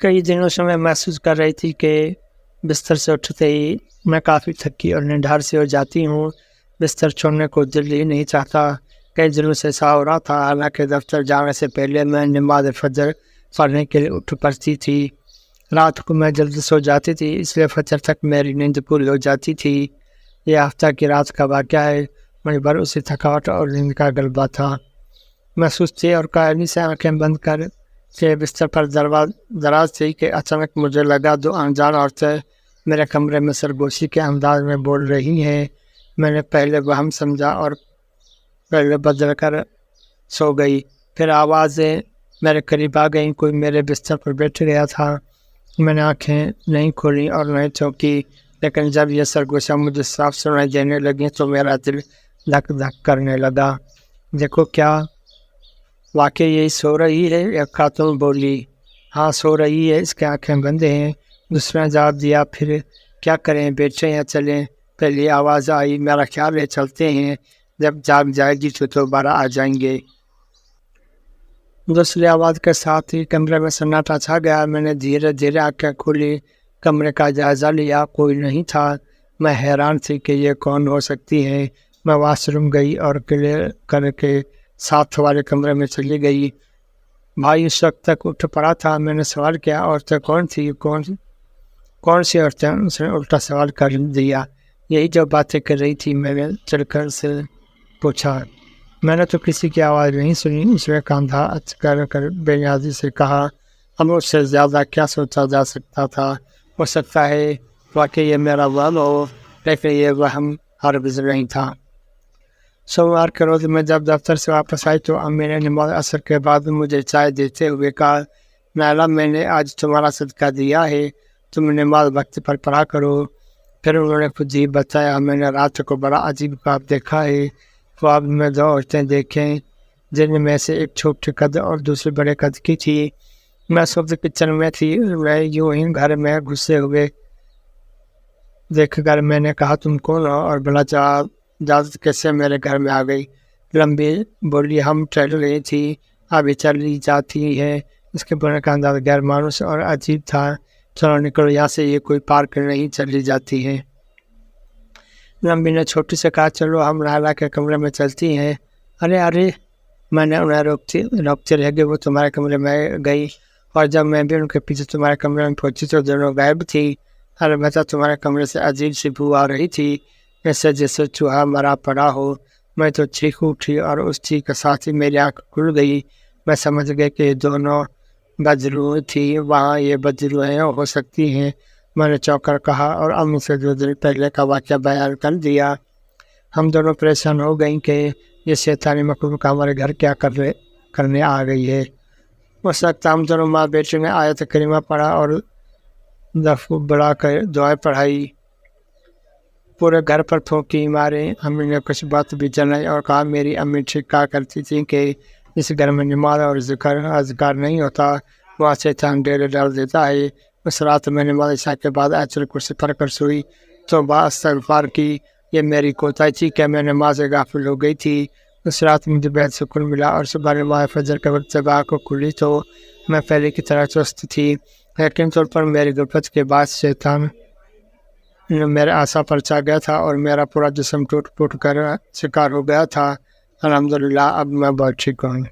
कई दिनों से मैं महसूस कर रही थी कि बिस्तर से उठते ही मैं काफ़ी थकी और निढार सी हो जाती हूँ। बिस्तर छोड़ने को दिल ही नहीं चाहता। कई दिनों से ऐसा हो रहा था, हालांकि दफ्तर जाने से पहले मैं नमाज फजर पढ़ने के लिए उठ पड़ती थी। रात को मैं जल्दी सो जाती थी, इसलिए फजर तक मेरी नींद पूरी हो जाती थी। यह हफ्ता की रात का वाक़या है। मुझ पर उसी थकावट और नींद का गलबा था। मैं सुस्ती और कायली से आंखें बंद कर के बिस्तर पर दराज थी कि अचानक मुझे लगा दो अनजान औरतें मेरे कमरे में सरगोशी के अंदाज में बोल रही हैं। मैंने पहले वहम समझा और पहले बदल कर सो गई। फिर आवाज़ें मेरे करीब आ गईं। कोई मेरे बिस्तर पर बैठ गया था। मैंने आंखें नहीं खोली और नहीं चौंकी, लेकिन जब यह सरगोशियाँ मुझे साफ सुनाई देने लगी तो मेरा दिल धक धक करने लगा। देखो, क्या वाकई यही सो रही है? एक खातून बोली। हाँ, सो रही है, इसकी आंखें बंद हैं। दूसरे ने जवाब दिया। फिर क्या करें, बैठे या चलें? पहली आवाज़ आई, मेरा ख्याल है चलते हैं, जब जाग जाएगी तो दोबारा आ जाएंगे। दूसरी आवाज़ के साथ ही कमरे में सन्नाटा छा गया। मैंने धीरे धीरे आंखें खोली, कमरे का जायज़ा लिया। कोई नहीं था। मैं हैरान थी कि ये कौन हो सकती है। मैं वॉशरूम गई और क्लियर करके साथ वाले कमरे में चली गई। भाई उस वक्त तक उठ पड़ा था। मैंने सवाल किया, औरतें कौन थी? कौन सी औरतें? उसने उल्टा सवाल कर दिया। यही जो बातें कर रही थी, मैंने चलकर से पूछा। मैंने तो किसी की आवाज़ नहीं सुनी। उसने कंधा कर बेनियाजी से कहा। अब उससे ज़्यादा क्या सोचा जा सकता था? हो सकता है वाकई ये मेरा वहम हो, लेकिन ये वहम हरगिज़ नहीं था। सोमवार के रोज़ मैं जब दफ्तर से वापस आई तो अम्मी ने नमाज असर के बाद मुझे चाय देते हुए कहा, नाला, मैंने आज तुम्हारा सदका दिया है, तुम नमाज वक्त पर पढ़ा करो। फिर उन्होंने कुछ ही बताया। मैंने रात को बड़ा अजीब ख्वाब देखा है। ख्वाब में दो औरतें देखें, जिनमें से एक छोटे कद और दूसरी बड़े कद की थी। मैं सुबह किचन में थी। मैं यूं ही घर में घुसे हुए देखकर मैंने कहा, तुम कौन हो और भला इजाज़त कैसे मेरे घर में आ गई? लंबी बोली, हम चल रही थी, अभी चली जाती है। इसके बोलने का अंदाज़ गैर मानूस और अजीब था। चलो निकलो यहाँ से, ये कोई पार्क नहीं, चली जाती है। लंबी ने छोटी से कहा, चलो हम लाला के कमरे में चलती हैं। अरे अरे, मैंने उन्हें रोकते रह गए। वो तुम्हारे कमरे में गई और जब मैं भी उनके पीछे तुम्हारे कमरे में पहुंची तो दोनों गायब थी। अलबत्ता तुम्हारे कमरे से अजीब सी बू आ रही थी, ऐसे जैसे चूहा मरा पड़ा हो। मैं तो चीख उठी और उस चीख के साथ ही मेरी आँख खुल गई। मैं समझ गई कि दोनों बदरू थी। वहाँ ये बदरूहें हो सकती हैं, मैंने चौंक कहा और अम्मी से 2 दिन पहले का वाक़या बयान कर दिया। हम दोनों परेशान हो गई कि ये शैतानी मखलूक हमारे घर क्या करने आ गई है। उस वक्त हम दोनों माँ बेटे ने आयत करीमा पढ़ा और दफ़ बढ़ा कर दुआएं पढ़ाई। पूरे घर पर थूकी मारे। अम्मी ने कुछ बात भी जलाई और कहा, मेरी अम्मी ठीक कहा करती थी कि इस घर में नमाज और ज़िक्र अज़कार नहीं होता, वहाँ शैतान डेरे डाल देता है। उस रात में नमाज इशा के बाद आयतुल कुर्सी पढ़ कर सोई तो इस्तग़फ़ार की। ये मेरी कोताही थी कि मैं नमाज से गाफिल हो गई थी। उस रात मुझे बेहद सुकून मिला और सुबह नमाज फजर के वक्त जब आँख खुली तो मैं पहले की तरह चुस्त थी। यकीन तौर पर मेरी गुफत के बाद शैतान मेरे आशा पर चा गया था और मेरा पूरा जिस्म टूट कर शिकार हो गया था। अल्हम्दुलिल्लाह, अब मैं बहुत ठीक हूँ।